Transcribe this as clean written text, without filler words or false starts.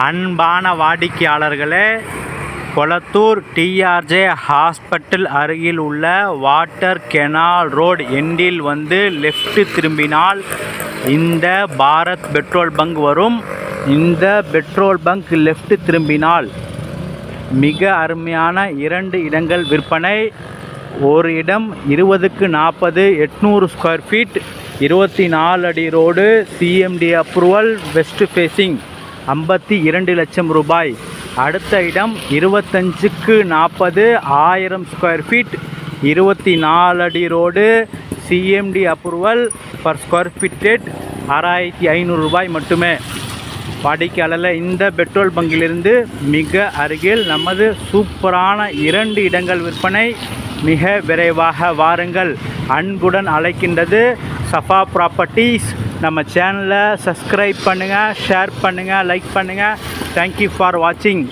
அன்பான வாடிக்கையாளர்களே, Kolathur DRJ hospital அருகில் உள்ள வாட்டர் கெனால் ரோடு எண்டில் வந்து லெஃப்ட் திரும்பினால் இந்த பாரத் பெட்ரோல் பங்க் வரும். இந்த பெட்ரோல் பங்க் லெஃப்ட் திரும்பினால் மிக அருமையான 2 இடங்கள் விற்பனை. ஒரு இடம் 20க்கு 40 800 ஸ்கொயர் ஃபீட் 24 அடி road, CMD approval, west facing, 52 லட்சம் ரூபாய். அடுத்த இடம் 25க்கு 40 1000 ஸ்கொயர் ஃபீட் 24 அடி road, CMD approval, per square feet rate 6500 ரூபாய் மட்டுமே. வாடிக்கையாளர், இந்த பெட்ரோல் பங்கிலிருந்து மிக அருகில் நமது சூப்பரான 2 இடங்கள் விற்பனை. மிக விரைவாக வாருங்கள், அன்புடன் அழைக்கின்றது சஃபா ப்ராப்பர்ட்டிஸ். நம்ம சேனலை சப்ஸ்கிரைப் பண்ணுங்கள், ஷேர் பண்ணுங்கள், லைக் பண்ணுங்கள். தேங்க்யூ ஃபார் வாட்சிங்.